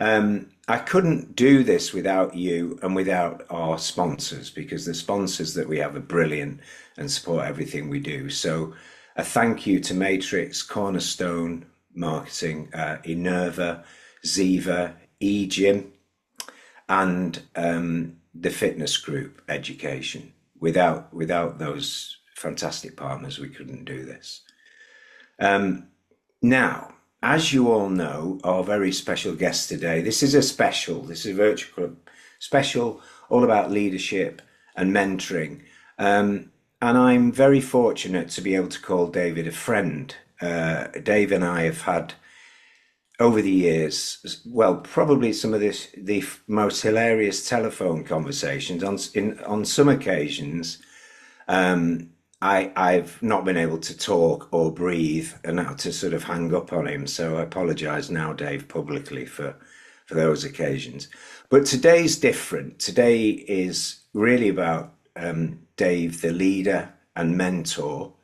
I couldn't do this without you and without our sponsors, because the sponsors that we have are brilliant and support everything we do. So a thank you to Matrix, Cornerstone Marketing, Enerva, Ziva, eGym, and the fitness group education. Without those fantastic partners, we couldn't do this. Now, as you all know, our very special guest today, this is a virtual club special, all about leadership and mentoring. And I'm very fortunate to be able to call David a friend. Dave and I have had over the years, well, probably some of the most hilarious telephone conversations. On some occasions, I've not been able to talk or breathe and had to sort of hang up on him. So I apologise now, Dave, publicly for those occasions. But today's different. Today is really about Dave, the leader and mentor.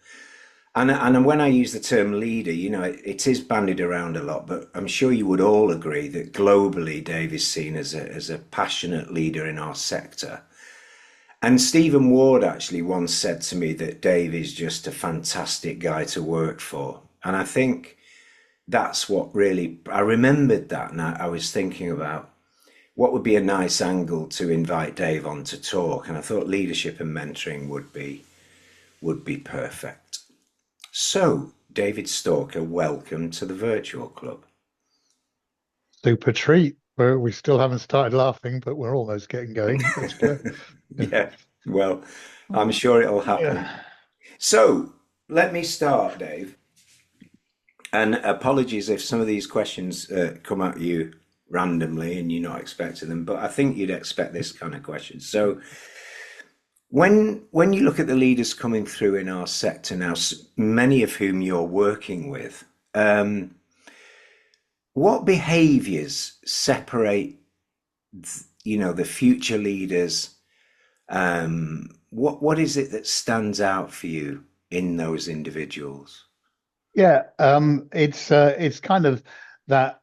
And when I use the term leader, it is bandied around a lot, but I'm sure you would all agree that globally Dave is seen as a passionate leader in our sector. And Stephen Ward actually once said to me that Dave is just a fantastic guy to work for. And I think that's what really, I remembered that, and I was thinking about what would be a nice angle to invite Dave on to talk. And I thought leadership and mentoring would be perfect. So, David Stalker, welcome to the Virtual Club. Super treat. We still haven't started laughing, but we're almost getting going. Let's go. Yeah, well, I'm sure it'll happen. Yeah. So, let me start, Dave. And apologies if some of these questions come at you randomly and you're not expecting them, but I think you'd expect this kind of question. So, when you look at the leaders coming through in our sector now, many of whom you're working with, what behaviours separate, the future leaders? What is it that stands out for you in those individuals? Yeah, it's kind of that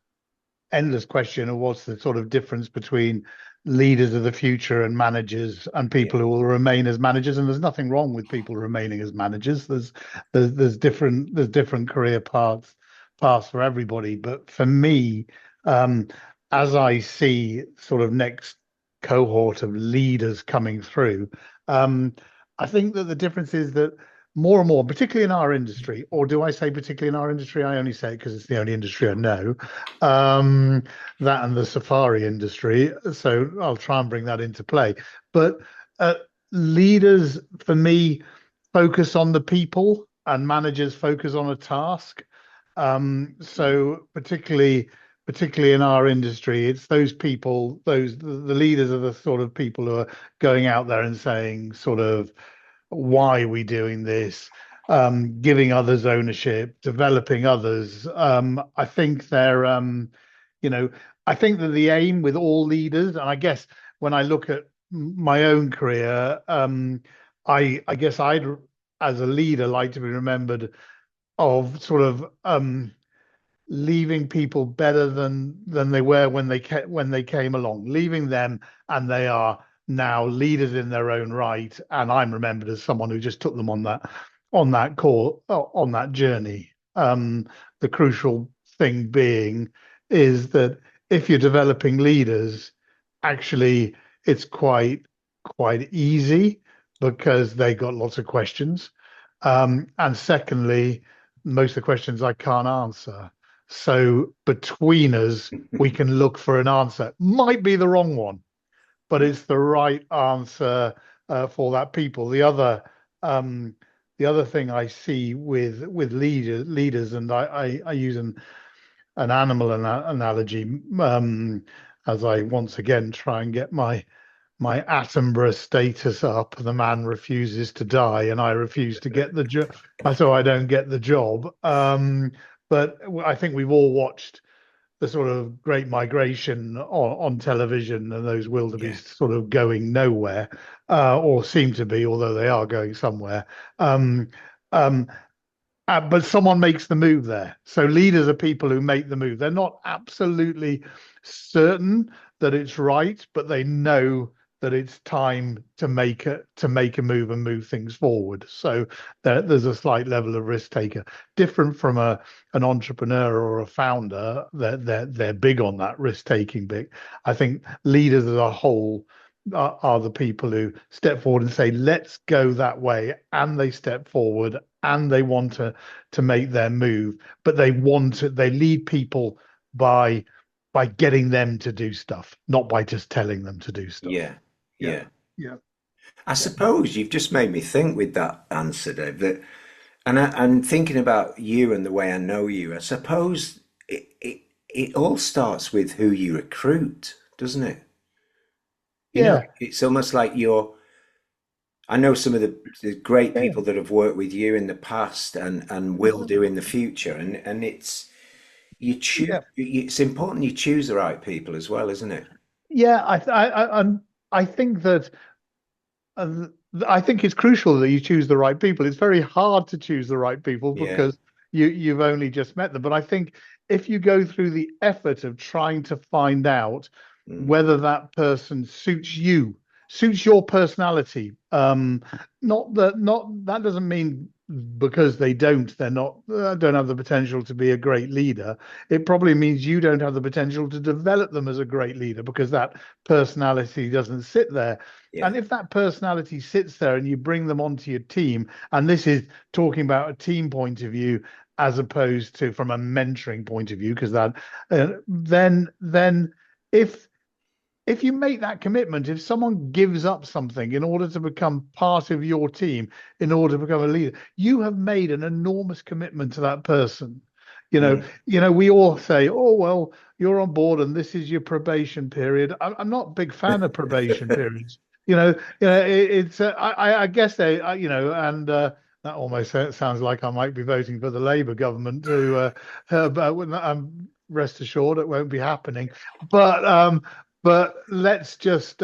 endless question of what's the sort of difference between leaders of the future and managers and Yeah, people who will remain as managers. And there's nothing wrong with people remaining as managers. There's different career paths for everybody. But for me, um, as I see sort of next cohort of leaders coming through, um, I think that the difference is that more and more, particularly in our industry, or do I say particularly in our industry? I only say it because it's the only industry I know, um, that and the safari industry. So I'll try and bring that into play. But uh, leaders, for me, focus on the people and managers focus on a task. So particularly in our industry, it's those people, the leaders are the sort of people who are going out there and saying sort of, why are we doing this? Giving others ownership, developing others. I think you know, I think that the aim with all leaders, and I guess when I look at my own career, I guess I'd, as a leader, like to be remembered of sort of leaving people better than they were when they came along, leaving them and they are now leaders in their own right. And I'm remembered as someone who just took them on that call on that journey. The crucial thing being is that if you're developing leaders, actually it's quite easy because they got lots of questions. And secondly, most of the questions I can't answer. So between us, we can look for an answer. Might be the wrong one, but it's the right answer for that people. Um, the other thing I see with leaders, and I use an animal analogy as I once again try and get my Attenborough status up. The man refuses to die, and I refuse to get the job, so I don't get the job. But I think we've all watched the sort of Great Migration on television, and those yeah, wildebeest sort of going nowhere, or seem to be, although they are going somewhere. Um, um, But someone makes the move there. So leaders are people who make the move. They're not absolutely certain that it's right, but they know that it's time to make a move and move things forward. So there's a slight level of risk taker, different from a an entrepreneur or a founder. They're big on that risk taking bit. I think leaders as a whole are the people who step forward and say, let's go that way. And they step forward and they want to make their move, but they lead people by by getting them to do stuff, not by just telling them to do stuff. Yeah, Yeah, yeah. yeah, I yeah, suppose you've just made me think with that answer, Dave, that and thinking about you and the way I know you, I suppose it all starts with who you recruit, doesn't it? You know, yeah, it's almost like I know some of the great yeah, people that have worked with you in the past and will do in the future, and it's you choose. yeah, It's important you choose the right people as well, isn't it? yeah. I think that uh, I think it's crucial that you choose the right people. It's very hard to choose the right people Yeah. because you've only just met them. But I think if you go through the effort of trying to find out Mm. whether that person suits you, suits your personality, not that doesn't mean because they're not don't have the potential to be a great leader. It probably means you don't have the potential to develop them as a great leader because that personality doesn't sit there. Yeah. And if that personality sits there and you bring them onto your team, and this is talking about a team point of view as opposed to from a mentoring point of view, because that then if if you make that commitment, if someone gives up something in order to become part of your team, in order to become a leader, you have made an enormous commitment to that person. Mm. We all say, "Oh, well, you're on board and this is your probation period." I'm not a big fan of probation periods. I guess that almost sounds like I might be voting for the Labour government to, but I'm rest assured it won't be happening. But let's just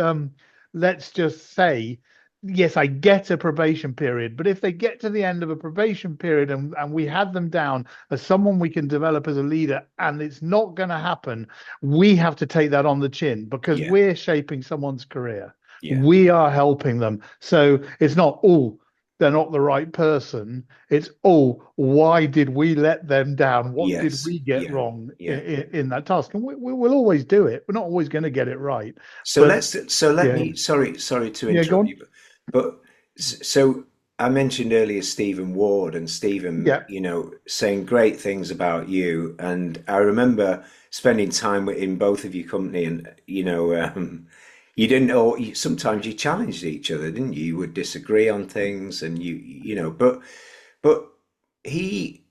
say, yes, I get a probation period, but if they get to the end of a probation period and we had them down as someone we can develop as a leader and it's not going to happen, we have to take that on the chin because Yeah. we're shaping someone's career. Yeah. We are helping them. So it's not, oh, they're not the right person. It's, oh, why did we let them down? What did Yes. we get Yeah. wrong Yeah. in that task? And we will always do it. We're not always going to get it right. So But let yeah, me sorry to yeah, go interrupt on. you, but so I mentioned earlier Stephen Ward and Stephen, Yeah, saying great things about you, and I remember spending time in both of your company, and you didn't know. Sometimes you challenged each other, didn't you? You would disagree on things, and but he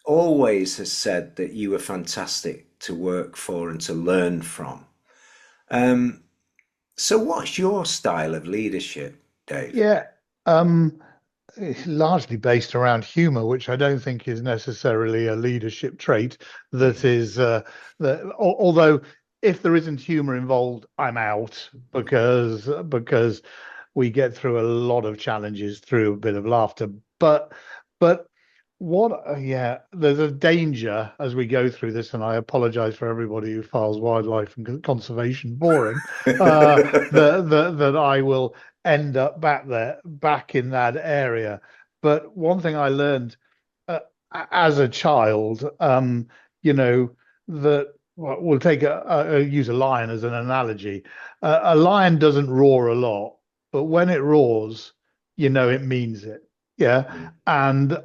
always has said that you were fantastic to work for and to learn from. Um, so, what's your style of leadership, Dave? yeah. Um, it's largely based around humor, which I don't think is necessarily a leadership trait. That Mm, is, although if there isn't humor involved, I'm out because we get through a lot of challenges through a bit of laughter. But yeah, there's a danger as we go through this, and I apologize for everybody who files wildlife and conservation boring, that I will end up back in that area. But one thing I learned uh, as a child, you know, that well, we'll take use a lion as an analogy. A lion doesn't roar a lot, but when it roars, it means it. Yeah. mm, And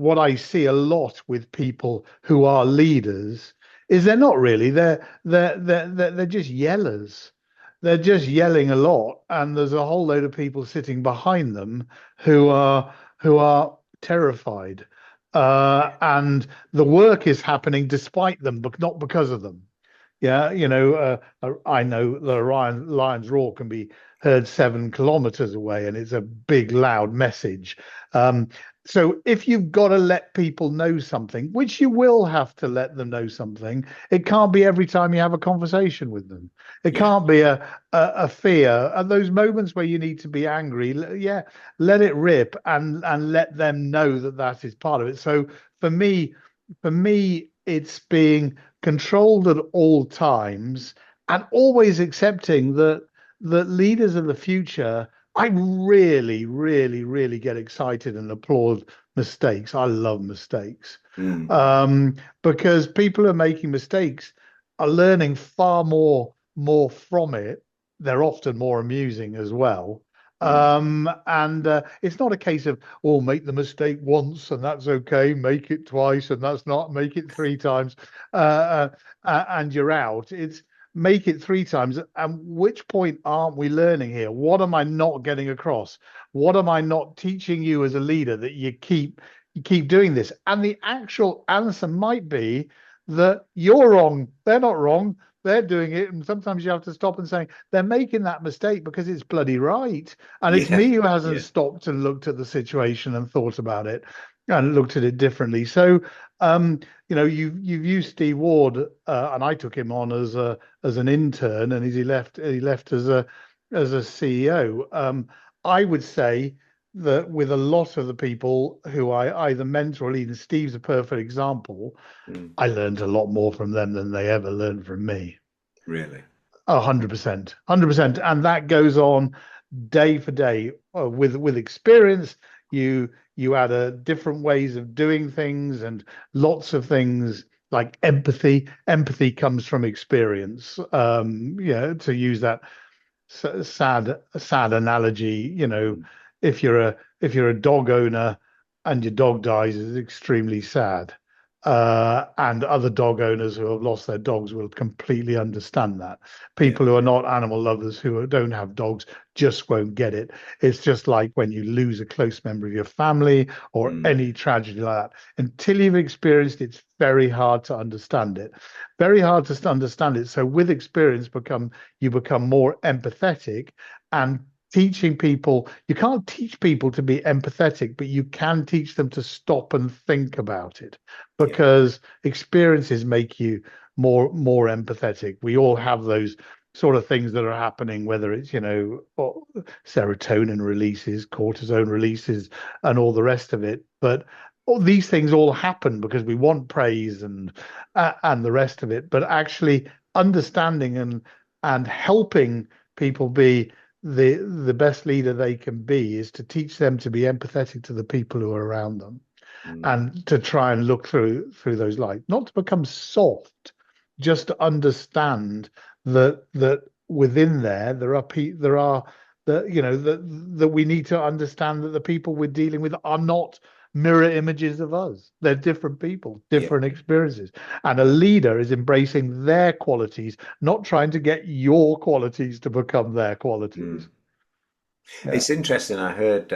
what I see a lot with people who are leaders is they're not really. They're just yellers. They're just yelling a lot, and there's a whole load of people sitting behind them who are terrified. And the work is happening despite them, but not because of them. Yeah, I know the Lion's roar can be heard 7 kilometers away, and it's a big, loud message. Um, so if you've got to let people know something, which you will have to let them know something, it can't be every time you have a conversation with them. It Yeah. can't be a fear. At those moments where you need to be angry, yeah, let it rip and let them know that that is part of it. So for me, it's being controlled at all times and always accepting that leaders of the future. I really, really, really get excited and applaud mistakes. I love mistakes. Mm, um, because people who are making mistakes are learning far more from it. They're often more amusing as well. mm, And it's not a case of, oh, make the mistake once and that's okay, make it twice and that's not, make it 3 times, and you're out. It's make it 3 times. And which point aren't we learning here? What am I not getting across? What am I not teaching you as a leader that you keep doing this? And the actual answer might be that you're wrong. They're not wrong. They're doing it. And sometimes you have to stop and say, they're making that mistake because it's bloody right. And it's yeah. me who hasn't Yeah. stopped and looked at the situation and thought about it and looked at it differently. So, um, you've used Steve Ward, and I took him on as an intern, and he left as a CEO. I would say that with a lot of the people who I either mentor or lead, and Steve's a perfect example, Mm, I learned a lot more from them than they ever learned from me. really. 100%, 100%, and that goes on day for day. With experience, you add different ways of doing things and lots of things like empathy. Empathy comes from experience. Yeah, to use that sad analogy, Mm, if you're a dog owner and your dog dies, it's extremely sad. And other dog owners who have lost their dogs will completely understand that. yeah. People who are not animal lovers, who don't have dogs, just won't get it. It's just like when you lose a close member of your family or Mm, any tragedy like that. Until you've experienced it, it's very hard to understand it. Very hard to understand it. So with experience, you become more empathetic, and teaching people, you can't teach people to be empathetic, but you can teach them to stop and think about it, yeah. because experiences make you more empathetic. We all have those sort of things that are happening, whether it's serotonin releases, cortisone releases, and all the rest of it. But all these things all happen because we want praise and the rest of it. But actually understanding and helping people be the best leader they can be is to teach them to be empathetic to the people who are around them, Mm, and to try and look through those lights, not to become soft, just to understand that within there are that we need to understand that the people we're dealing with are not mirror images of us. They're different people, yeah. different experiences. And a leader is embracing their qualities, not trying to get your qualities to become their qualities. Mm. Yeah, It's interesting. I heard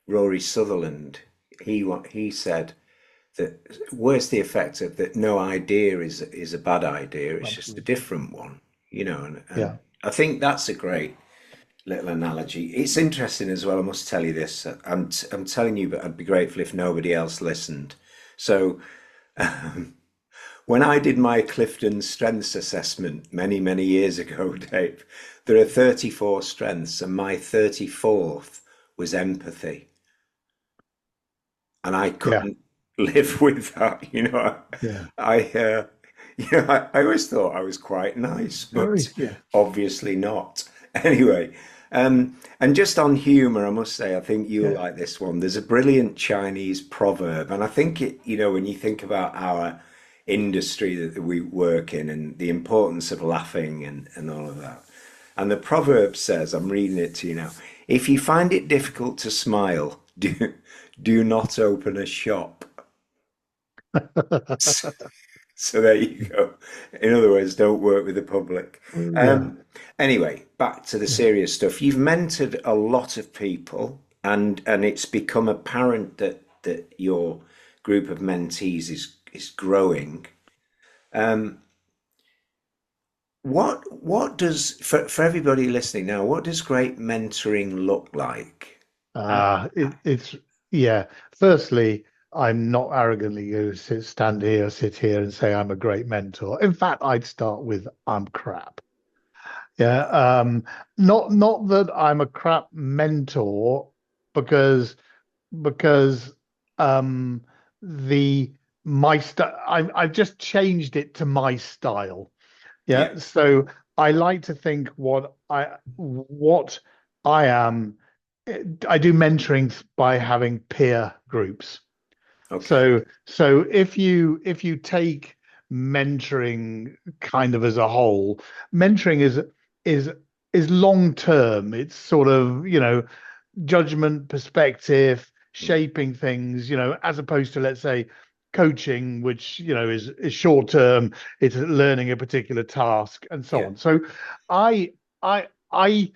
Rory Sutherland. He said that where's the effect of that? No idea is a bad idea. It's just a absolutely. different one, and Yeah, I think that's a great little analogy. It's interesting as well. I must tell you this. I'm telling you, but I'd be grateful if nobody else listened. So when I did my Clifton Strengths Assessment many years ago, Dave, there are 34 strengths, and my 34th was empathy, and I yeah, couldn't live with that. yeah. I I always thought I was quite nice, but Very, yeah, obviously not. Anyway, and just on humour, I must say, I think you'll yeah. like this one. There's a brilliant Chinese proverb, and I think when you think about our industry that we work in and the importance of laughing and all of that. And the proverb says, I'm reading it to you now, if you find it difficult to smile, do not open a shop. So there you go. In other words, don't work with the public. Yeah, Anyway, back to the yeah, serious stuff. You've mentored a lot of people, and it's become apparent that your group of mentees is growing. what does for everybody listening now, what does great mentoring look like? Uh, It's yeah. Firstly, I'm not arrogantly going to sit here and say I'm a great mentor. In fact, I'd start with I'm crap. Yeah. Not that I'm a crap mentor because because um the my style I've just changed it to my style. yeah. Yeah, so I like to think what I am. I do mentoring by having peer groups. Okay. So if you take mentoring kind of as a whole, mentoring is is long term. It's sort of, judgment, perspective, Mm, shaping things, as opposed to, let's say, coaching, which, is short term, it's learning a particular task and so yeah. on. So I I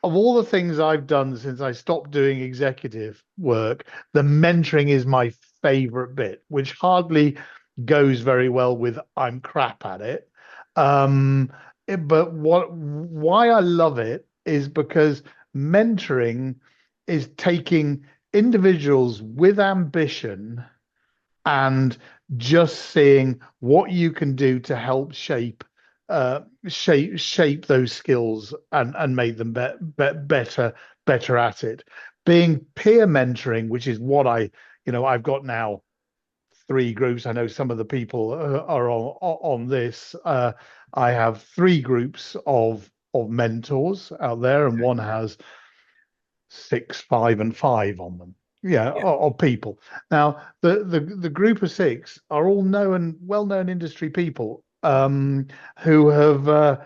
of all the things I've done since I stopped doing executive work, the mentoring is my favorite bit, which hardly goes very well with I'm crap at it. But why I love it is because mentoring is taking individuals with ambition and just seeing what you can do to help shape those skills and make them better at it. Being peer mentoring, which is what I've got now three groups. I know some of the people are on this. I have three groups of mentors out there, and one has six, five, and five on them. Yeah, Yeah. of people. Now, the group of six are all well-known industry people who have,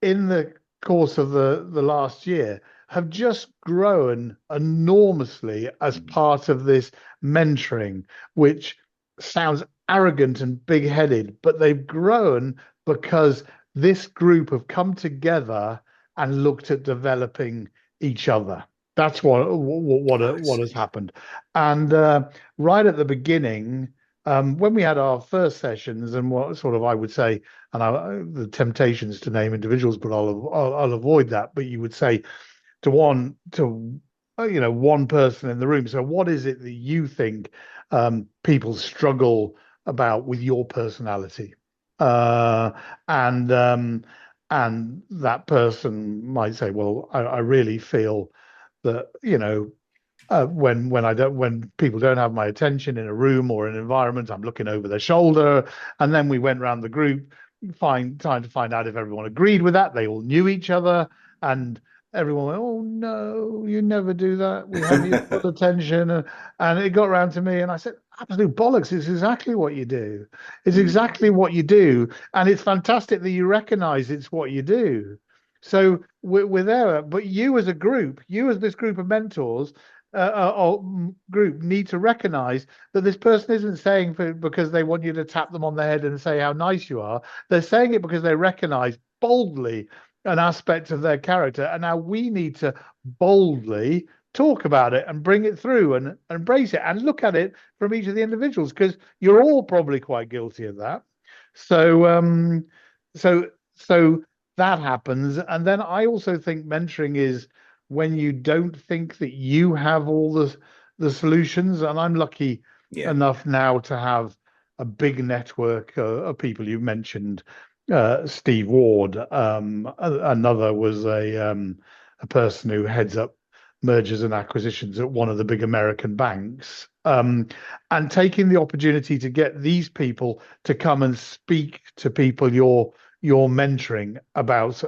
in the course of the last year, have just grown enormously as Mm, part of this mentoring, which sounds arrogant and big-headed, but they've grown because this group have come together and looked at developing each other. That's what I has see. happened. And right at the beginning, when we had our first sessions, and what sort of I would say, and the temptations to name individuals, but I'll avoid that. But you would say to one person in the room. So, what is it that you think people struggle about with your personality? Uh, and and that person might say, well, I really feel that when people don't have my attention in a room or an environment, I'm looking over their shoulder. And then we went around the group, trying to find out if everyone agreed with that. They all knew each other, and everyone went, "Oh no, you never do that. We have your full attention." And it got around to me, and I said, "Absolute bollocks! It's exactly what you do. It's Mm, exactly what you do, and it's fantastic that you recognise it's what you do." So we're there, but you as a group, you as this group of mentors or group need to recognize that this person isn't saying because they want you to tap them on the head and say how nice you are. They're saying it because they recognize boldly an aspect of their character. And now we need to boldly talk about it and bring it through and embrace it and look at it from each of the individuals because you're all probably quite guilty of that. So, so that happens. And then I also think mentoring is when you don't think that you have all the solutions. And I'm lucky yeah. enough now to have a big network of people. You mentioned Steve Ward. Another was a person who heads up mergers and acquisitions at one of the big American banks. And taking the opportunity to get these people to come and speak to people you're mentoring about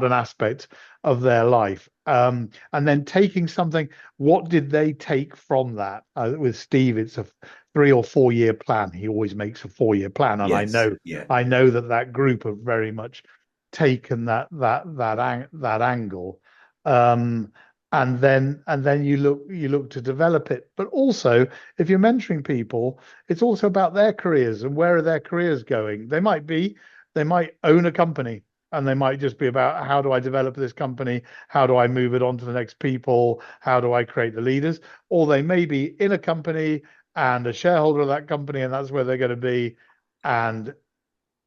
an aspect of their life. And then taking something, what did they take from that? With Steve, it's a 3 or 4 year plan. He always makes a 4 year plan, and I Yes. know Yeah. I know that group have very much taken that angle. Um, and then you look to develop it. But also, if you're mentoring people, it's also about their careers and where are their careers going. They might own a company and they might just be about how do I develop this company? How do I move it on to the next people? How do I create the leaders? Or they may be in a company and a shareholder of that company, and that's where they're going to be. And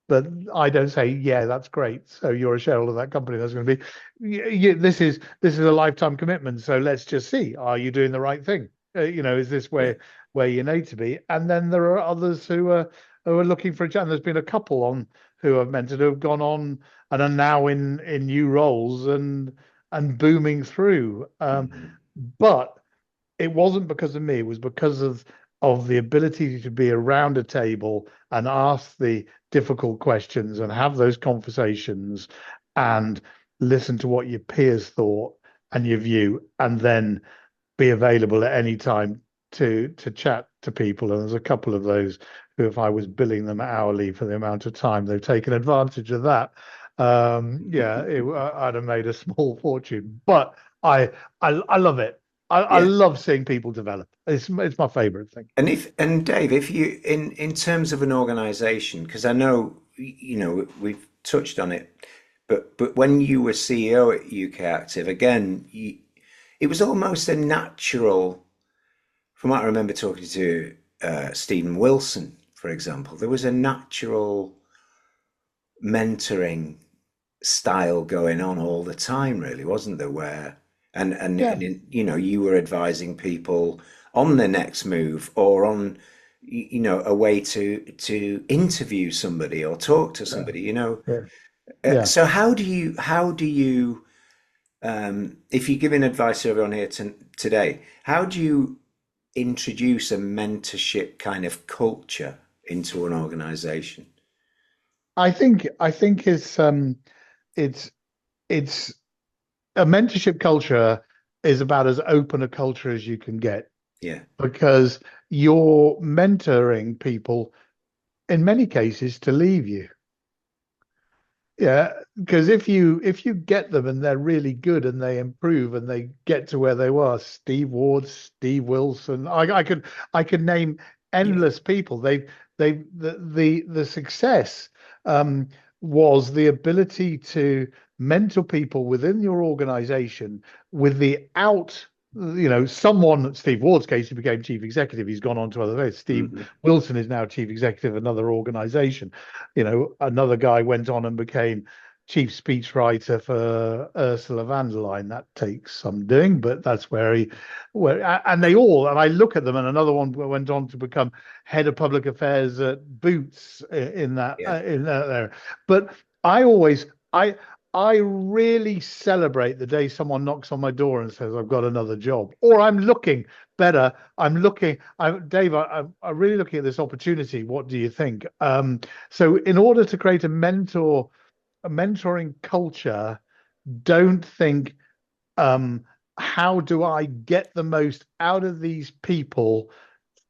but I don't say, yeah, that's great. So you're a shareholder of that company. That's going to be, this is a lifetime commitment. So let's just see, are you doing the right thing? Is this Yeah. where you need to be? And then there are others who are looking for a chance. There's been a couple on who I've mentored who have gone on and are now in new roles and booming through. Hmm. But it wasn't because of me. It was because of the ability to be around a table and ask the difficult questions and have those conversations and listen to what your peers thought and your view, and then be available at any time to chat to people. And there's a couple of those who, if I was billing them hourly for the amount of time, they've taken advantage of that. Yeah, I'd have made a small fortune, but I I love it. I Yeah. love seeing people develop. It's my favorite thing. And Dave, if you in terms of an organization, because I know we've touched on it, but when you were CEO at UK Active, again, it was almost a natural. From what I remember talking to Stephen Wilson, for example, there was a natural mentoring style going on all the time, really, wasn't there? Where Yeah, you were advising people on the next move or on a way to interview somebody or talk to yeah, somebody. yeah, yeah. So how do you if you're giving advice to everyone here today, how do you introduce a mentorship kind of culture into an organization? I think it's it's a mentorship culture is about as open a culture as you can get, Yeah. because you're mentoring people in many cases to leave you. Yeah, because if you get them and they're really good and they improve and they get to where they were, Steve Ward, Steve Wilson, I could name Yeah. endless people. The success um, was the ability to mentor people within your organization with the out. Someone, Steve Ward's case, he became chief executive. He's gone on to other things. Steve Hmm. Wilson is now chief executive of another organization. Another guy went on and became chief speechwriter for Ursula von der Leyen. That takes some doing, but that's and they all, and I look at them, and another one went on to become head of public affairs at Boots Yeah. in that area. But I always, I really celebrate the day someone knocks on my door and says, I've got another job, or I'm looking better. Dave, I'm really looking at this opportunity. What do you think? So in order to create a mentoring culture, don't think, um, how do I get the most out of these people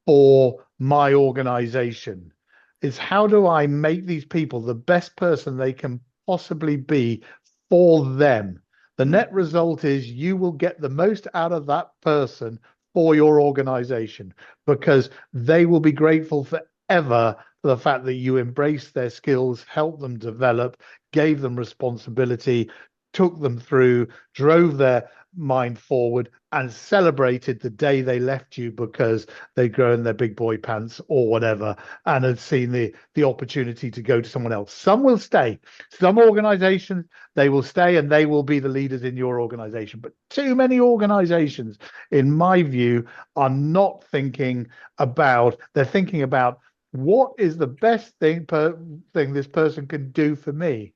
for my organization? It's how do I make these people the best person they can possibly be for them? The net Mm. result is you will get the most out of that person for your organization, because they will be grateful forever for the fact that you embraced their skills, helped them develop, gave them responsibility, took them through, drove their mind forward, and celebrated the day they left you because they'd grown their big boy pants or whatever and had seen the opportunity to go to someone else. Some will stay. Some organizations, they will stay and they will be the leaders in your organization. But too many organizations, in my view, are not thinking they're thinking about what is the best thing this person can do for me.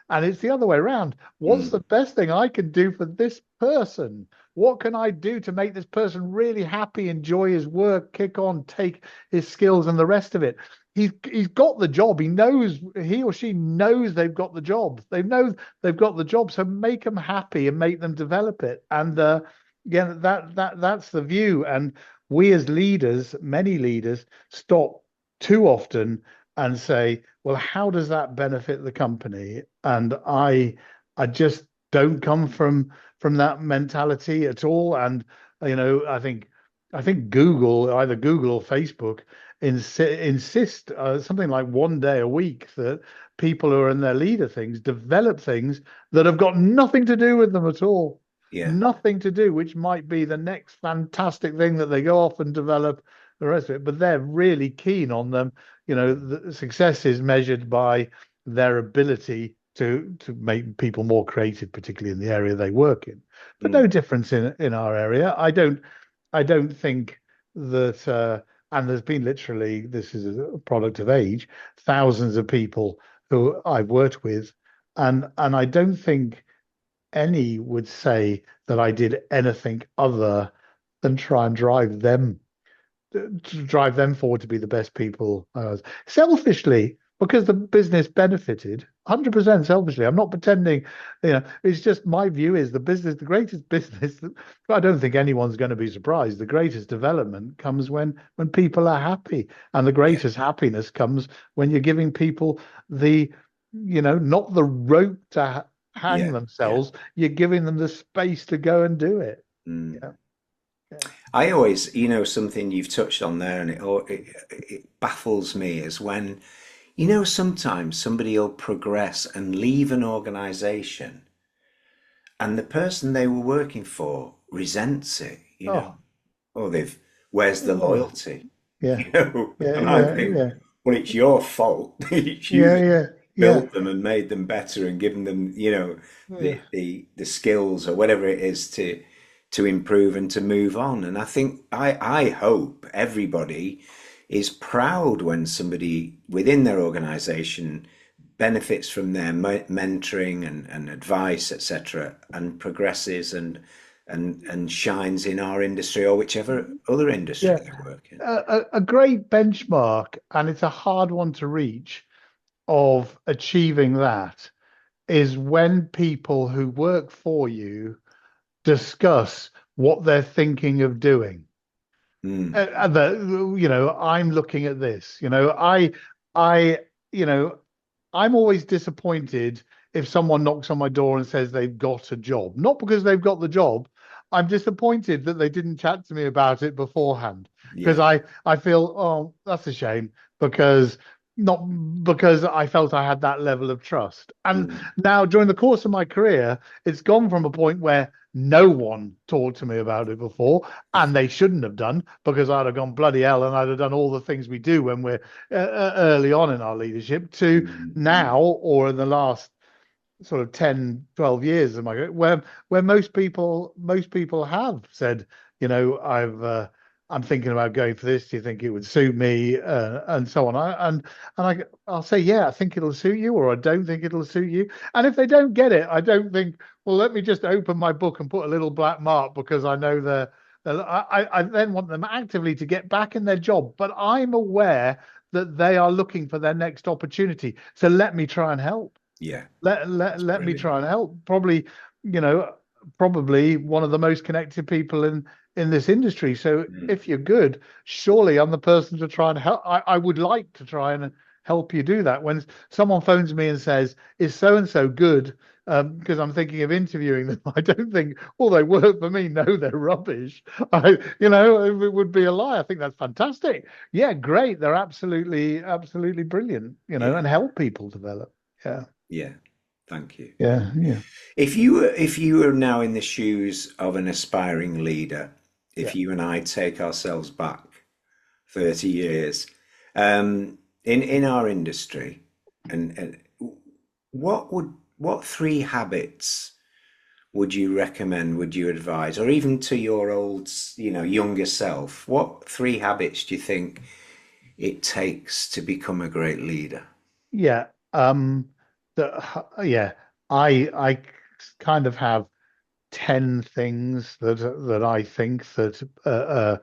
And it's the other way around. What's the Mm. best thing I can do for this person? What can I do to make this person really happy, enjoy his work, kick on, take his skills and the rest of it? He's got the job. He or she knows they've got the job. They know they've got the job. So make them happy and make them develop it. And yeah, that's the view. And we as leaders, many leaders, stop too often and say, well, how does that benefit the company? And I just don't come from that mentality at all. And I think either Google or Facebook, insist something like one day a week that people who are in their leader things develop things that have got nothing to do with them at all. Yeah. Nothing to do, which might be the next fantastic thing that they go off and develop. the rest of it. But they're really keen on them. The success is measured by their ability to make people more creative, particularly in the area they work in. But no Mm, difference in our area. I don't think that. And there's been literally, this is a product of age, thousands of people who I've worked with, and I don't think any would say that I did anything other than try and drive them forward to be the best people. Selfishly, because the business benefited, 100% selfishly. I'm not pretending, it's just my view is the greatest business. I don't think anyone's going to be surprised. The greatest development comes when people are happy, and the yeah, greatest happiness comes when you're giving people not the rope to hang yeah, yeah. themselves. You're giving them the space to go and do it. Mm. Yeah, yeah. I always, something you've touched on there, and it baffles me is when, sometimes somebody will progress and leave an organization, and the person they were working for resents it, Oh, or where's the oh. loyalty? Yeah, yeah, And I yeah, think, yeah, well, it's your fault. It's you yeah, that yeah, yeah, built them and made them better and given them, yeah. the skills or whatever it is to improve and to move on. And I think I hope everybody is proud when somebody within their organization benefits from their mentoring and advice, etc., and progresses and shines in our industry or whichever other industry Yeah. they work in. A great benchmark, and it's a hard one to reach, of achieving that is when people who work for you discuss what they're thinking of doing. Mm, I'm looking at this. I, you know, I'm always disappointed if someone knocks on my door and says they've got a job. Not because they've got the job. I'm disappointed that they didn't chat to me about it beforehand because yeah. I feel, oh, that's a shame because not because I felt I had that level of trust. And Mm, now during the course of my career, it's gone from a point where no one talked to me about it before, and they shouldn't have done because I'd have gone bloody hell and I'd have done all the things we do when we're early on in our leadership to mm, now, mm, or in the last sort of 10, 12 years of my career, where most people have said, I'm thinking about going for this. Do you think it would suit me? And so on. I'll say, yeah, I think it'll suit you, or I don't think it'll suit you. And if they don't get it, I don't think, well, let me just open my book and put a little black mark because I know I then want them actively to get back in their job, but I'm aware that they are looking for their next opportunity. So let me try and help yeah. That's let me brilliant. try and help. You know, probably one of the most connected people in this industry. So Mm, if you're good, surely I'm the person to try and help. I would like to try and help you do that. When someone phones me and says, "Is so and so good?" Because I'm thinking of interviewing them, I don't think, "Oh, they work for me." No, they're rubbish. It would be a lie. I think that's fantastic. Yeah, great. They're absolutely, absolutely brilliant. yeah. And help people develop. Yeah. Yeah. Thank you. Yeah, yeah, If you were now in the shoes of an aspiring leader, if yeah, you and I take ourselves back 30 years, in our industry, and what three habits would you recommend, would you advise, or even to your old, younger self, what three habits do you think it takes to become a great leader? yeah. Yeah. I kind of have 10 things that I think that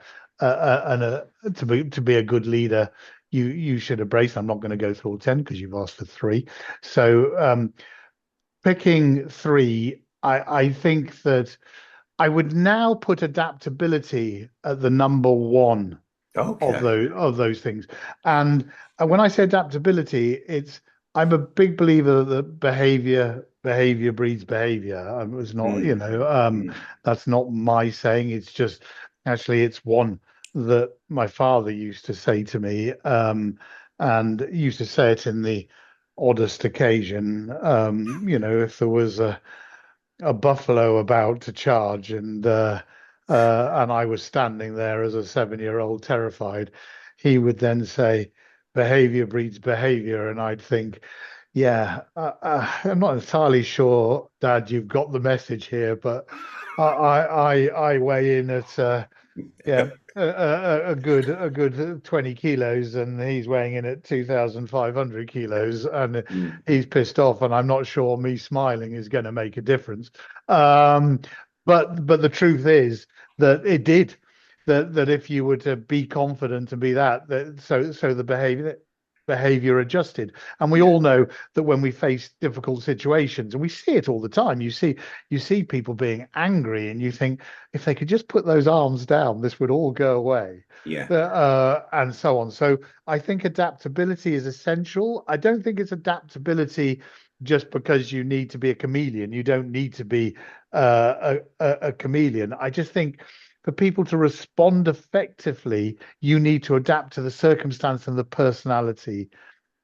to be a good leader you should embrace. I'm not going to go through all 10 because you've asked for three. So picking three, I think that I would now put adaptability at the number one Okay. of those things. And when I say adaptability, I'm a big believer that behavior breeds behavior. I was not, Mm, mm, that's not my saying. It's just actually it's one that my father used to say to me, and used to say it in the oddest occasion. If there was a buffalo about to charge, and and I was standing there as a 7-year old terrified, he would then say, behavior breeds behavior. And I'd think, yeah, I'm not entirely sure, Dad, you've got the message here, but I weigh in at yeah, a good 20 kilos, and he's weighing in at 2,500 kilos, and Mm, he's pissed off, and I'm not sure me smiling is going to make a difference. Um, but the truth is that it did. That if you were to be confident and be that so the behavior adjusted. And we yeah, all know that when we face difficult situations, and we see it all the time, you see people being angry, and you think, if they could just put those arms down, this would all go away, yeah, and so on. So I think adaptability is essential. I don't think it's adaptability just because you need to be a chameleon. You don't need to be a chameleon. I just think for people to respond effectively, you need to adapt to the circumstance and the personality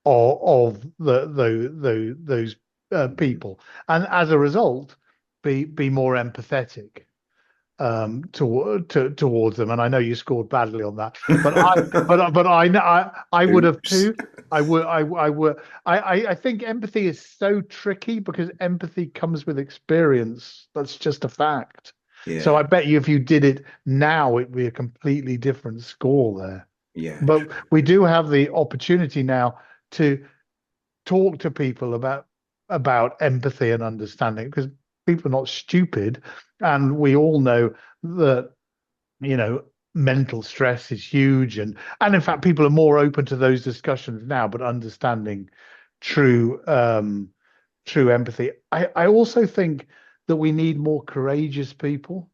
of those mhm. people, and as a result, be more empathetic towards them. And I know you scored badly on that, but I would have Oops. too. I think empathy is so tricky because empathy comes with experience. That's just a fact. So Yeah, I bet you if you did it now, it'd be a completely different score there. yeah, But true. we do have the opportunity now to talk to people about empathy and understanding, because people are not stupid, and we all know that, you know, mental stress is huge, and in fact people are more open to those discussions now, but understanding true true empathy. I also think that we need more courageous people.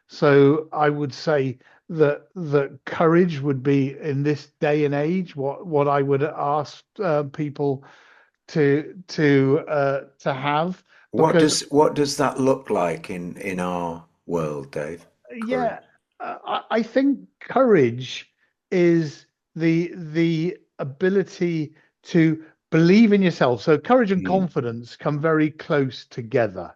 So I would say that courage would be, in this day and age, what I would ask people to have, because What does that look like in our world, Dave? yeah, Courage. I think courage is the ability to believe in yourself. So courage and Mm, confidence come very close together,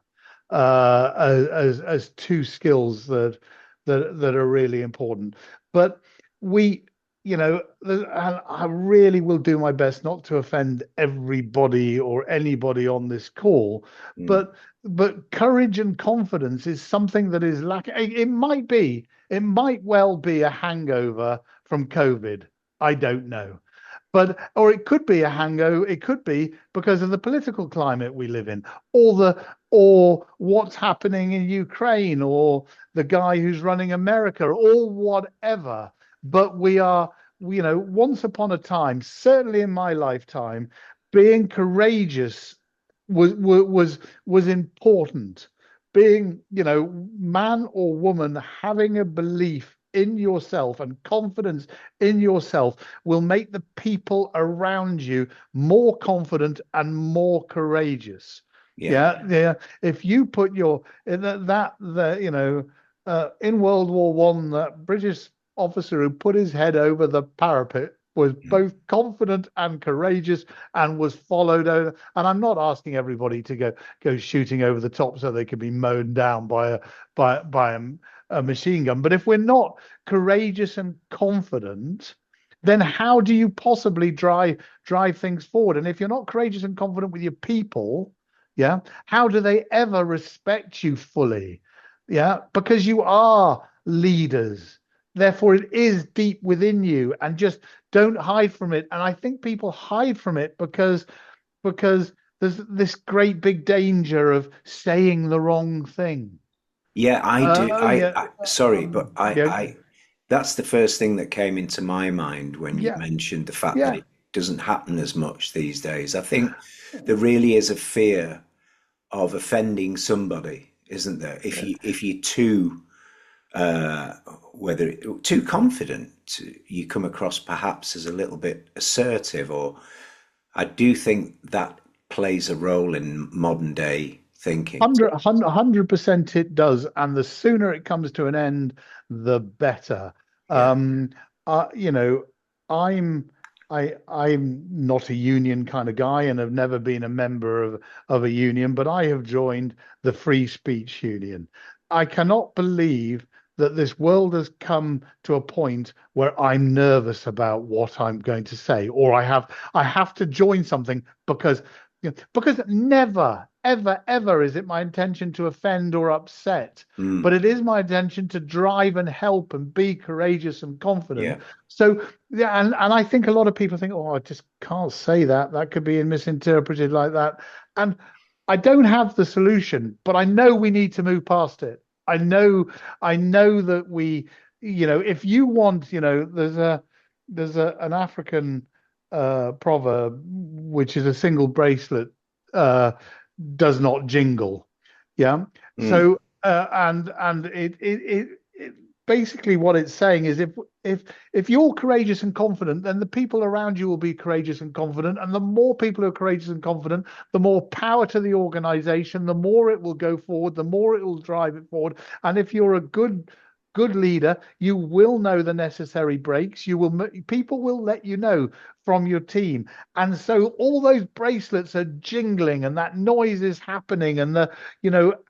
as two skills that are really important. But we, and I really will do my best not to offend everybody or anybody on this call, mm, but courage and confidence is something that is lacking. It might well be a hangover from COVID. I don't know. But, or it could be a hangover. It could be because of the political climate we live in, or what's happening in Ukraine, or the guy who's running America, or whatever. But we are, once upon a time, certainly in my lifetime, being courageous was important. Being, man or woman, having a belief in yourself and confidence in yourself will make the people around you more confident and more courageous. yeah. Yeah, yeah. If you put your that in World War I, that British officer who put his head over the parapet was Mm, both confident and courageous, and was followed over. And I'm not asking everybody to go shooting over the top so they can be mown down by a machine gun. But if we're not courageous and confident, then how do you possibly drive things forward? And if you're not courageous and confident with your people, yeah, how do they ever respect you fully? Yeah, because you are leaders. Therefore, it is deep within you, and just don't hide from it. And I think people hide from it because there's this great big danger of saying the wrong thing. yeah, I do. Yeah, Sorry, but yeah, that's the first thing that came into my mind when you yeah, mentioned the fact that yeah, it doesn't happen as much these days. I think there really is a fear of offending somebody, isn't there? yeah. If you're too whether too confident, you come across perhaps as a little bit assertive, or I do think that plays a role in modern day thinking. 100% it does, and the sooner it comes to an end, the better. Yeah. Um, you know, I'm I'm not a union kind of guy, and have never been a member of a union, but I have joined the Free Speech Union. I cannot believe that this world has come to a point where I'm nervous about what I'm going to say, or I have to join something because because never, ever, ever is it my intention to offend or upset, but Mm. it is my intention to drive and help and be courageous and confident. Yeah. So yeah, and I think a lot of people think, oh, I just can't say that. That could be misinterpreted like that. And I don't have the solution, but I know we need to move past it. I know that if you want, there's an African proverb, which is a single bracelet uh, does not jingle. Yeah. Mm. And it basically what it's saying is if if you're courageous and confident, then the people around you will be courageous and confident, and the more people who are courageous and confident, the more power to the organization, the more it will go forward, the more it will drive it forward. And if you're a good leader, you will know the necessary breaks. People will let you know from your team, and so all those bracelets are jingling, and that noise is happening, and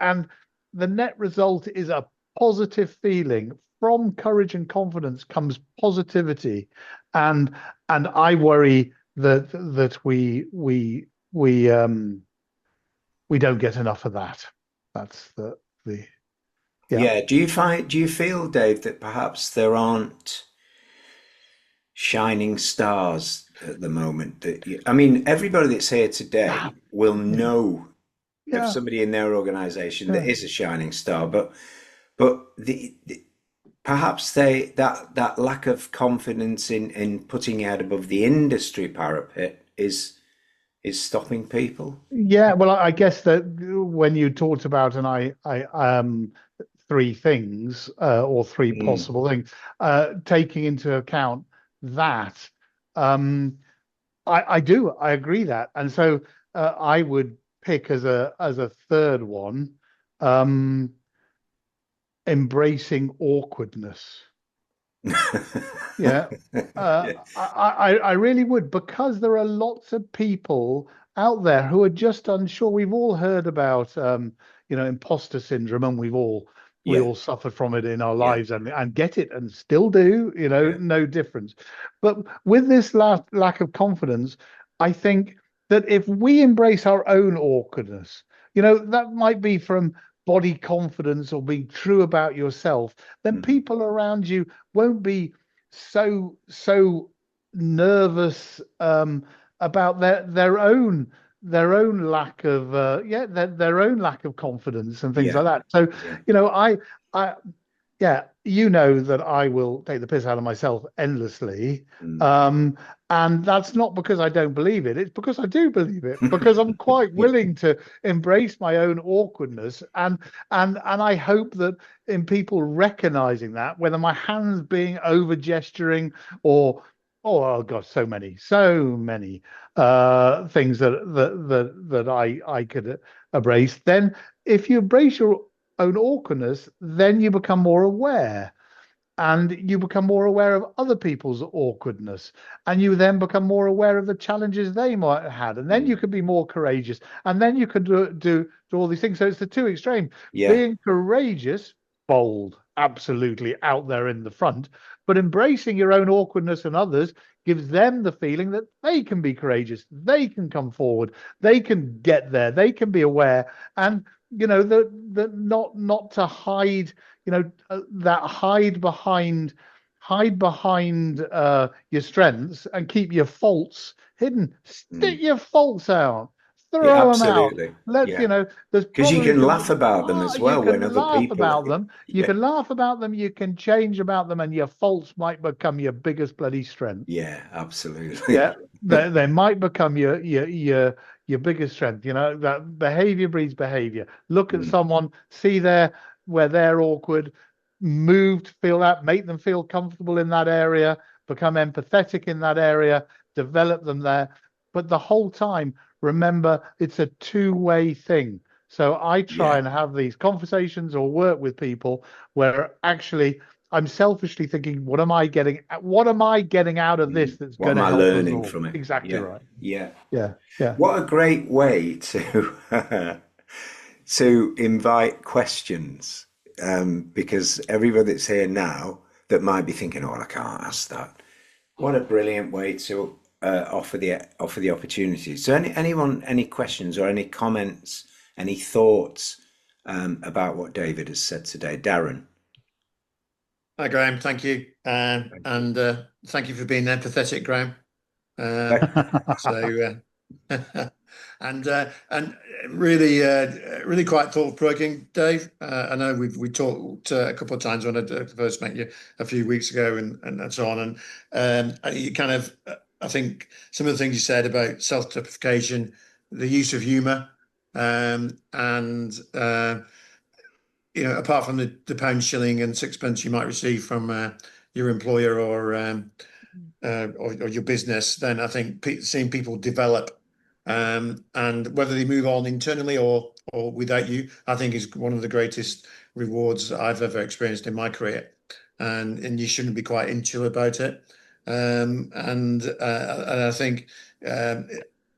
and the net result is a positive feeling. From courage and confidence comes positivity, and I worry that we don't get enough of that. That's the yeah. Yeah. Do you feel, Dave, that perhaps there aren't shining stars at the moment I mean, everybody that's here today will Yeah, know of yeah, somebody in their organization that yeah. is a shining star, but the perhaps that lack of confidence in putting it above the industry parapet is stopping people. Yeah, well, I guess that when you talked about three things or three Mm. possible things, taking into account that, um, I agree that, and so I would pick as a third one, um, embracing awkwardness. Yeah. Yeah. I really would, because there are lots of people out there who are just unsure. We've all heard about imposter syndrome, and we Yeah. all suffered from it in our Yeah. lives and get it and still do, Yeah. no difference. But with this lack of confidence, I think that if we embrace our own awkwardness, that might be from body confidence or being true about yourself, then Mm. people around you won't be so nervous about their own lack of their own lack of confidence and things Yeah. like that. So Yeah. I yeah, you know that I will take the piss out of myself endlessly. Mm. Um, and that's not because I don't believe it. It's because I do believe it, because I'm quite Yeah. willing to embrace my own awkwardness. And I hope that in people recognizing that, whether my hands being over gesturing or oh God, so many things that I could embrace, then if you embrace your own awkwardness, then you become more aware and you become more aware of other people's awkwardness, and you then become more aware of the challenges they might have had, and then you Mm. can be more courageous, and then you can do all these things. So it's the two extremes: Yeah. being courageous, bold, absolutely out there in the front, but embracing your own awkwardness and others gives them the feeling that they can be courageous, they can come forward, they can get there, they can be aware, and that not to hide, that hide behind your strengths and keep your faults hidden. Stick Mm. your faults out, Yeah, throw them out. absolutely. Let Yeah. there's Because you probably can going to laugh be about them as you well when can other laugh people. about them, you Yeah. can laugh about them, you can change about them, and your faults might become your biggest bloody strength. Yeah, absolutely. Yeah, they might become your biggest strength. That behavior breeds behavior. Look at Mm. someone, see there where they're awkward, move to feel that, make them feel comfortable in that area, become empathetic in that area, develop them there. But the whole time, remember, it's a two-way thing. So I try Yeah. and have these conversations or work with people where actually I'm selfishly thinking, what am I getting out of this Mm. that's What going am to I help us learning all? from it? Exactly Yeah. right. Yeah. Yeah, yeah. What a great way to to invite questions. because everybody that's here now that might be thinking, "Oh, I can't ask that." What a brilliant way to offer the opportunity. So, anyone, any questions or any comments, any thoughts about what David has said today, Darren? Hi, Graham. Thank you. Thank you. And thank you for being empathetic, Graham. So, and really, really quite thought-provoking, Dave. I know we talked a couple of times when I first met you a few weeks ago, and so on. And you kind of, I think some of the things you said about self-deprecation, the use of humour, and apart from the pound, shilling, and sixpence you might receive from your employer or your business, then I think seeing people develop, and whether they move on internally or without you, I think is one of the greatest rewards that I've ever experienced in my career. And you shouldn't be quite insular about it. And I think um,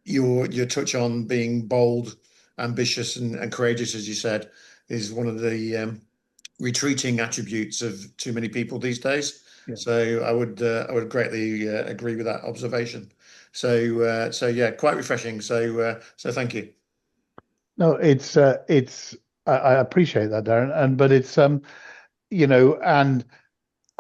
your touch on being bold, ambitious, and courageous, as you said, is one of the retreating attributes of too many people these days. Yeah. So I would greatly agree with that observation. So yeah, quite refreshing. So thank you. No, it's I appreciate that, Darren, and but it's and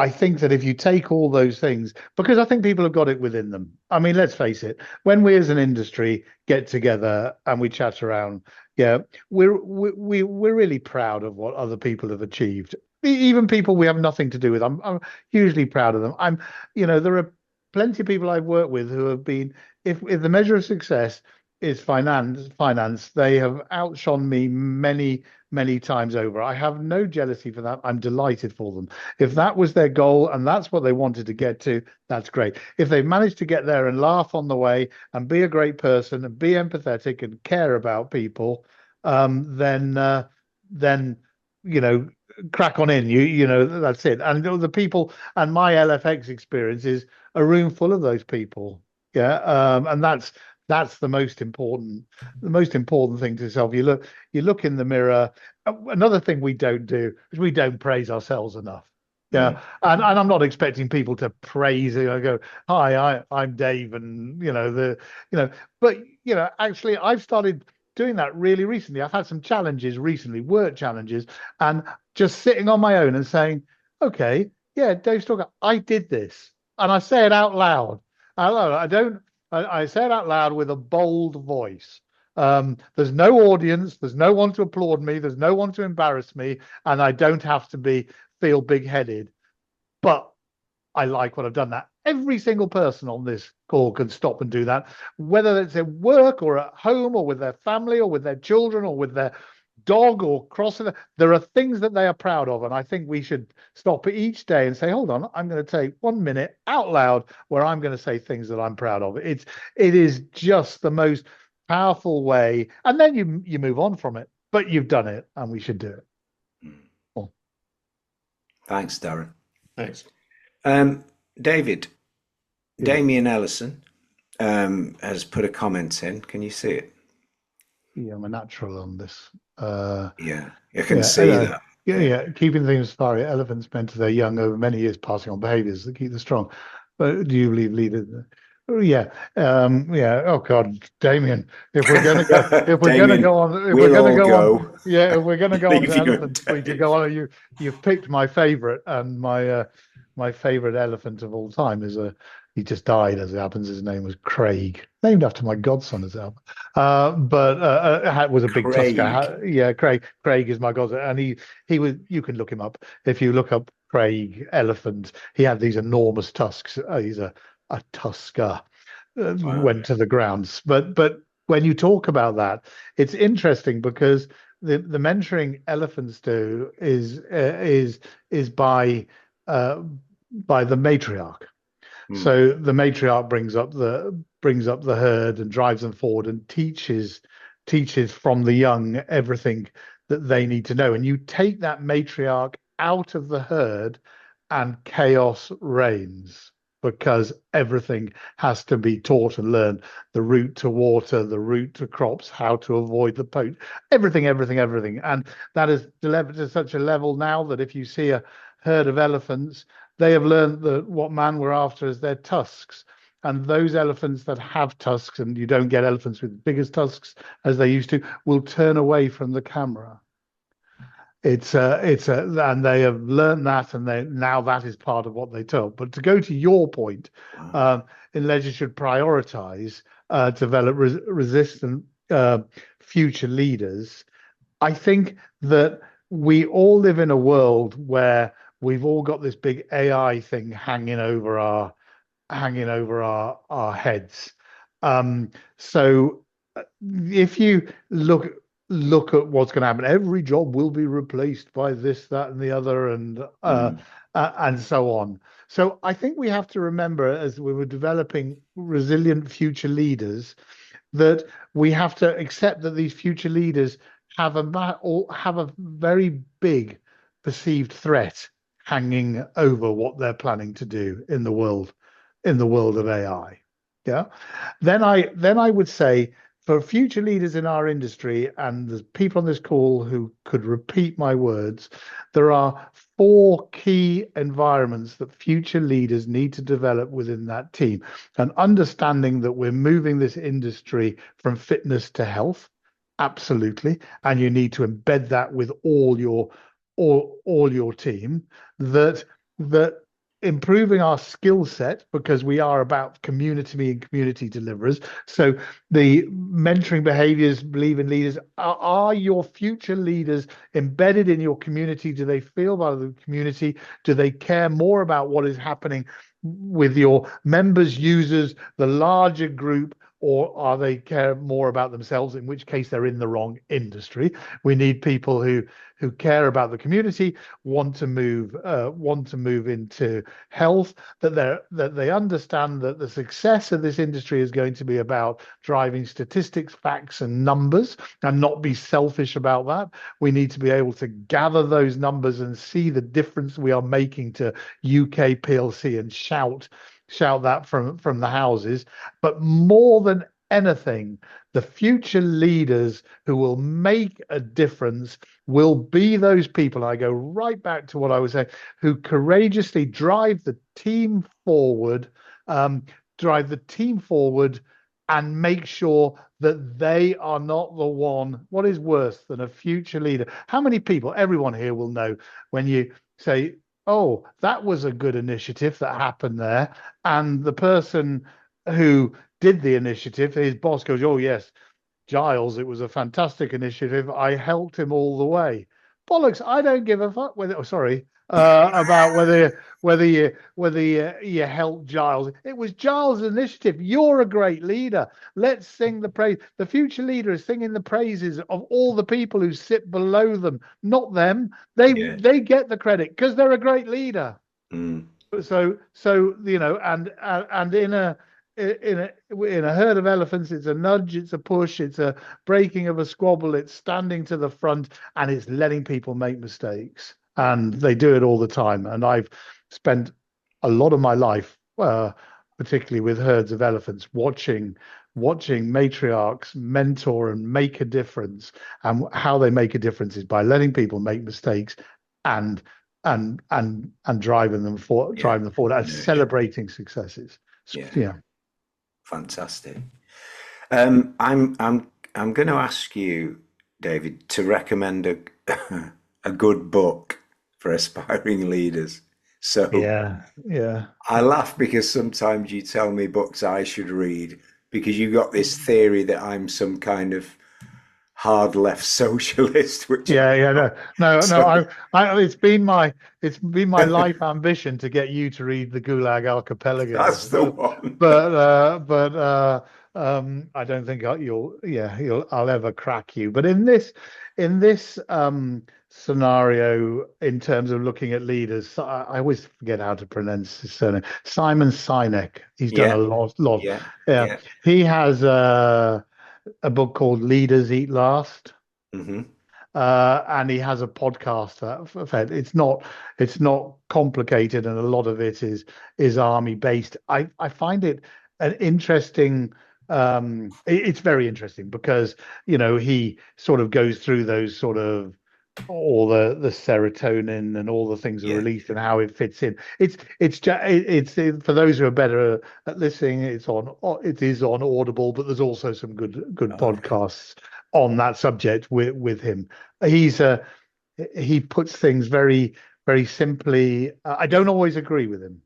I think that if you take all those things, because I think people have got it within them. I mean, let's face it, when we as an industry get together and we chat around, yeah, we're really proud of what other people have achieved. Even people we have nothing to do with. I'm hugely proud of them. There are plenty of people I've worked with who have been, if the measure of success is finance, they have outshone me many times over. I have no jealousy for that. I'm delighted for them. If that was their goal and that's what they wanted to get to, that's great. If they managed to get there and laugh on the way and be a great person and be empathetic and care about people, then you know, crack on in. That's it. And the people and my LFX experience is a room full of those people. Yeah, and that's the most important thing to yourself. You look in the mirror. Another thing we don't do is we don't praise ourselves enough. Mm, Yeah, and I'm not expecting people to praise it. I go, hi, I'm Dave, and but actually, I've started doing that really recently. I've had some challenges recently, work challenges, and just sitting on my own and saying, okay, yeah, Dave Stalker, I did this, and I say it out loud. I don't. I say it out loud with a bold voice. There's no audience. There's no one to applaud me. There's no one to embarrass me, and I don't have to feel big-headed. But I like what I've done. That every single person on this call can stop and do that, whether it's at work or at home or with their family or with their children or with their dog or crossing. There are things that they are proud of, and I think we should stop each day and say, "Hold on, I'm going to take 1 minute out loud where I'm going to say things that I'm proud of." It is just the most powerful way, and then you move on from it. But you've done it, and we should do it. mm. Well, Thanks, Darren. Thanks. David, yeah, Damien Ellison has put a comment in. Can you see it? yeah, I'm a natural on this. Yeah, you can Yeah, see that. yeah, Yeah. yeah. Keeping things fiery. Elephants mentor their young over many years, passing on behaviors that keep them strong. But do you believe leaders? Oh, yeah, yeah. Oh God, Damien. If we're gonna Damien, go on, if we're we'll gonna all go on, go. yeah, if we're gonna go on to Leave you and elephants, we could Dave. go on. You've picked my favorite, and my favorite elephant of all time is a. He just died, as it happens. His name was Craig, named after my godson, as it happens. But was a big tusker. Craig. Yeah, Craig is my godson, and he was. You can look him up if you look up Craig elephant. He had these enormous tusks. He's a tusker. Wow. Went to the grounds. But when you talk about that, it's interesting because the mentoring elephants do is uh, by the matriarch. Mm, So the matriarch brings up the herd and drives them forward and teaches from the young everything that they need to know. And you take that matriarch out of the herd and chaos reigns. because everything has to be taught and learned. The route to water, the route to crops, how to avoid the poach, everything. And that is delivered to such a level now that if you see a herd of elephants, they have learned that what man we're after is their tusks. And those elephants that have tusks, and you don't get elephants with big as tusks as they used to, will turn away from the camera. And they have learned that, and now that is part of what they tell. But to go to your point, Wow. leisure should prioritize develop resistant future leaders. I think that we all live in a world where we've all got this big AI thing hanging over our heads. So if you look at what's going to happen, every job will be replaced by this, that, and the other, and so on. So I think we have to remember, as we were developing resilient future leaders, that we have to accept that these future leaders have a very big perceived threat hanging over what they're planning to do in the world of AI. Yeah. Then I would say, for future leaders in our industry and the people on this call who could repeat my words, there are 4 key environments that future leaders need to develop within that team. And understanding that we're moving this industry from fitness to health, absolutely, and you need to embed that with all your team. That improving our skill set, because we are about community and community deliverers. So the mentoring behaviors, believe in leaders. Are your future leaders embedded in your community? Do they feel by the community? Do they care more about what is happening with your members, users, the larger group? Or are they care more about themselves, in which case they're in the wrong industry? We need people who care about the community, want to move into health, that they understand that the success of this industry is going to be about driving statistics, facts, and numbers, and not be selfish about that. We need to be able to gather those numbers and see the difference we are making to UK PLC and shout that from the houses. But more than anything, the future leaders who will make a difference will be those people. I go right back to what I was saying, who courageously drive the team forward, um, and make sure that they are not the one. What is worse than a future leader? How many people, everyone here will know, when you say, oh, that was a good initiative that happened there, and the person who did the initiative, his boss goes, oh, yes, Giles, it was a fantastic initiative. I helped him all the way. Bollocks! I don't give a fuck whether. Oh, sorry, about whether you helped Giles. It was Giles' initiative. You're a great leader. Let's sing the praise. The future leader is singing the praises of all the people who sit below them, not them. Yeah. They get the credit because they're a great leader. Mm. So and in a herd of elephants, it's a nudge, it's a push, it's a breaking of a squabble, it's standing to the front, and it's letting people make mistakes, and they do it all the time. And I've spent a lot of my life, particularly with herds of elephants, watching matriarchs mentor and make a difference. And how they make a difference is by letting people make mistakes and driving them forward and celebrating successes. Yeah. Fantastic. I'm going to ask you, David, to recommend a good book for aspiring leaders. So Yeah. I laugh because sometimes you tell me books I should read because you got this theory that I'm some kind of hard left socialist, which I'm Yeah. No. so It's been my life ambition to get you to read the Gulag Archipelagos, that's the one. but I don't think I'll ever crack you. But in this scenario, in terms of looking at leaders, I always forget how to pronounce his surname. Simon Sinek. He's done a Yeah, lot. yeah, Yeah, yeah. he has a book called Leaders Eat Last. Hmm. and he has a podcast to that effect. It's not complicated, and a lot of it is army based. I find it an interesting. It's very interesting because he sort of goes through those sort of all the serotonin and all the things are Yeah. released and how it fits in. It's for those who are better at listening. It is on Audible, but there's also some good All right. podcasts on that subject with him. He's he puts things very simply. I Yeah. don't always agree with him,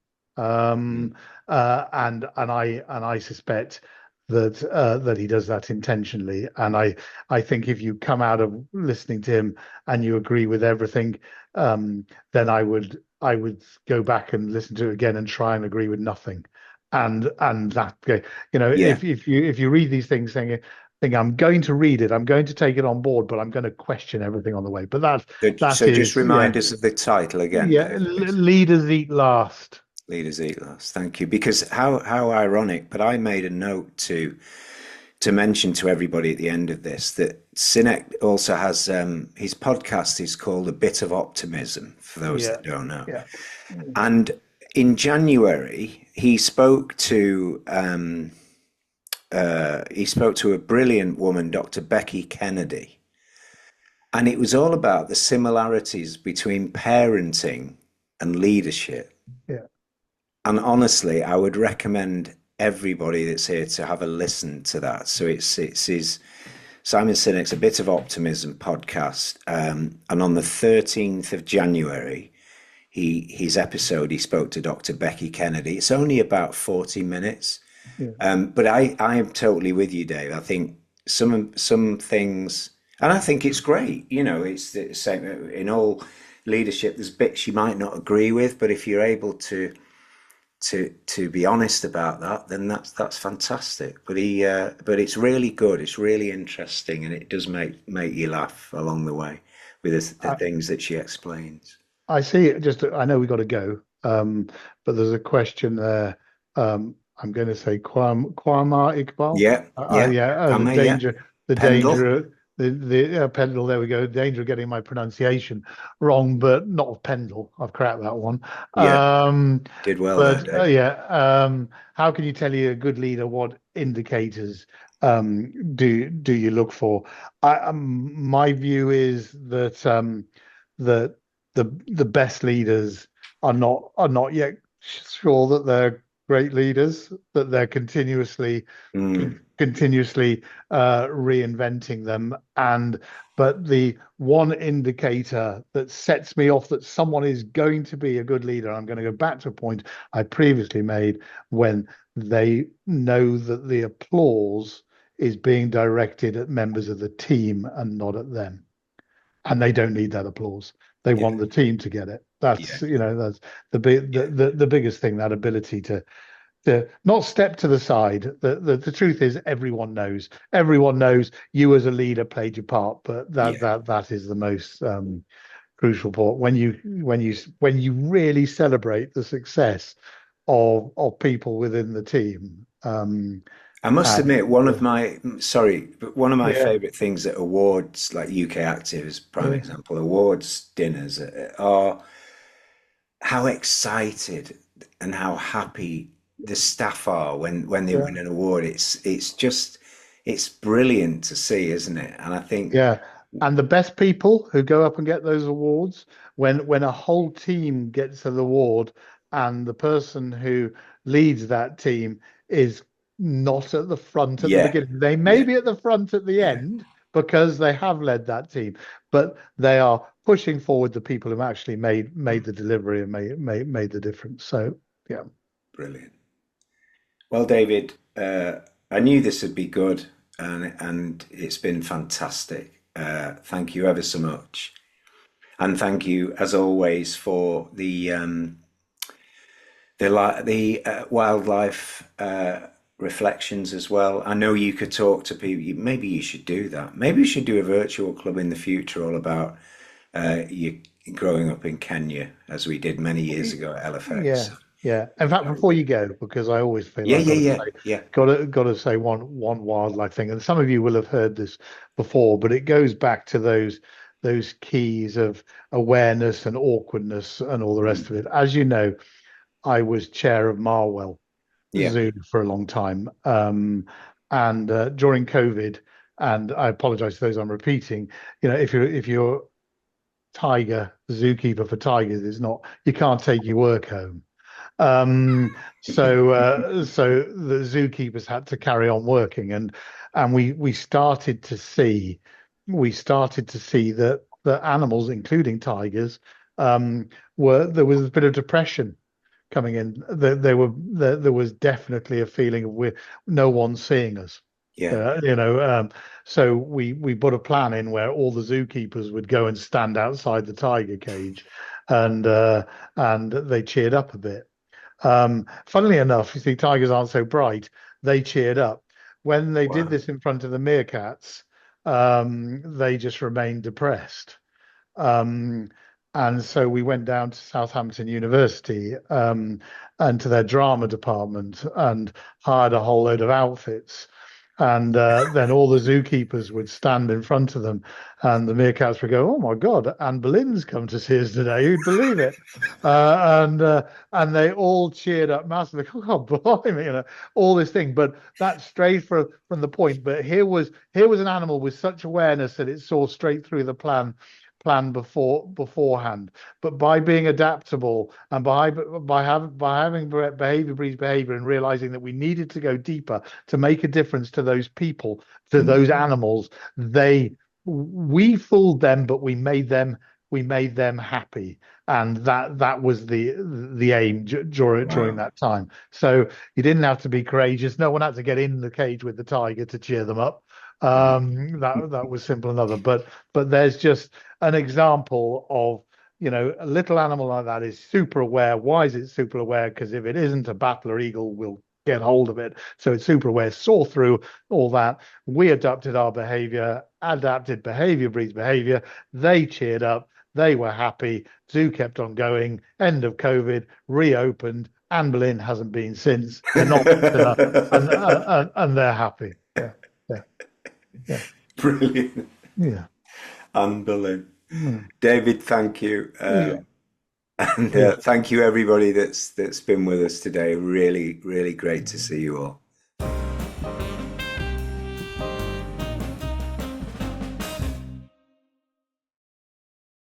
Mm. and I suspect that he does that intentionally. And I think if you come out of listening to him and you agree with everything, then I would go back and listen to it again and try and agree with nothing. And that, Yeah. if you read these things saying, think I'm going to read it, I'm going to take it on board, but I'm going to question everything on the way. But that So just is, remind us of the title again, yeah, Dave, please. leaders eat last. Leaders eat last. Thank you. Because how ironic, but I made a note to mention to everybody at the end of this that Sinek also has his podcast is called A Bit of Optimism, for those Yeah, that don't know. yeah, And in January, he spoke to a brilliant woman, Dr. Becky Kennedy, and it was all about the similarities between parenting and leadership. yeah. And honestly, I would recommend everybody that's here to have a listen to that. So it's his Simon Sinek's A Bit of Optimism podcast, and on the 13th of January, his episode he spoke to Dr. Becky Kennedy. It's only about 40 minutes, Yeah. but I am totally with you, Dave. I think some things, and I think it's great. It's the same in all leadership. There's bits you might not agree with, but if you're able to be honest about that, then that's fantastic. But it's really good. It's really interesting, and it does make you laugh along the way with the I, things that she explains. I see it. I know we got to go, but there's a question there. I'm going to say Kwama Iqbal. Yeah, yeah, The Kwame, yeah, danger, the Pendle, danger, the Pendle. There we go. Danger of getting my pronunciation wrong, but not of Pendle. I've cracked that one. yeah, Um, did well there, but Dave. yeah, how can you tell you're a good leader? What indicators do you look for? My view is that the best leaders are not yet sure that they're great leaders, that they're Mm, continuously reinventing them. But the one indicator that sets me off that someone is going to be a good leader, I'm going to go back to a point I previously made, when they know that the applause is being directed at members of the team and not at them, and they don't need that applause. They yeah, want the team to get it. yeah, That's yeah, the biggest thing, that ability to not step to the side. The truth is everyone knows you as a leader played your part, but that yeah. that that is the most crucial part. When you really celebrate the success of people within the team. I must admit, And one of my yeah, favorite things at awards, like UK Active is prime yeah, example, awards dinners are how excited and how happy the staff are when they yeah. win an award. It's brilliant to see, isn't it? And I think, Yeah, and the best people who go up and get those awards, when a whole team gets an award and the person who leads that team is not at the front at the yeah, beginning. They may yeah, be at the front at the yeah, end because they have led that team, but they are pushing forward the people who actually made mm, the delivery and made the difference. So yeah. brilliant. Well, David, I knew this would be good, and it's been fantastic. Thank you ever so much. And thank you, as always, for the wildlife reflections as well. I know you could talk to people. Maybe you should do that. Maybe you should do a virtual club in the future all about you growing up in Kenya, as we did many years ago at LFX. Yeah, yeah. In fact, That would before be you go, because I always feel yeah, I've yeah, got to yeah, say, yeah, got to say one wildlife thing, and some of you will have heard this before, but it goes back to those keys of awareness and awkwardness and all the rest of it. As you know, I was chair of Marwell Yeah. Zoo for a long time, and during COVID, and I apologise to those I'm repeating. If you're tiger zookeeper for tigers, it's not, you can't take your work home. So the zookeepers had to carry on working, and we started to see that the animals, including tigers, were there was a bit of depression coming in. There was definitely a feeling of no one's seeing us. Yeah. So we put a plan in where all the zookeepers would go and stand outside the tiger cage, and they cheered up a bit. Funnily enough, you see, tigers aren't so bright. They cheered up when they did Wow. this in front of the meerkats. They just remained depressed. Um, and so we went down to Southampton University, and to their drama department, and hired a whole load of outfits. And then all the zookeepers would stand in front of them, and the meerkats would go, "Oh my God, Anne Boleyn's come to see us today. Who'd believe it?" And they all cheered up massively. Oh, blimey, all this thing. But that's straight from the point. But here was an animal with such awareness that it saw straight through the plan beforehand. But by being adaptable, and by having behavior breeds behavior, and realizing that we needed to go deeper to make a difference to those people, to those animals, we fooled them, but we made them happy, and that was the aim during Wow. that time. So you didn't have to be courageous. No one had to get in the cage with the tiger to cheer them up. That was simple enough. But there's just an example of, a little animal like that is super aware. Why is it super aware? Because if it isn't, a battler eagle will get hold of it. So it's super aware, saw through all that. We adapted our behavior. Adapted behavior breeds behavior. They cheered up. They were happy. Zoo kept on going. End of COVID. Reopened. Anne Boleyn hasn't been since. They're not missing her, and they're happy. Yeah, yeah, yeah, Brilliant. yeah. Unbelievable. Mm. David, thank you. Yeah, And yeah. thank you everybody that's been with us today. Really, really great to see you all.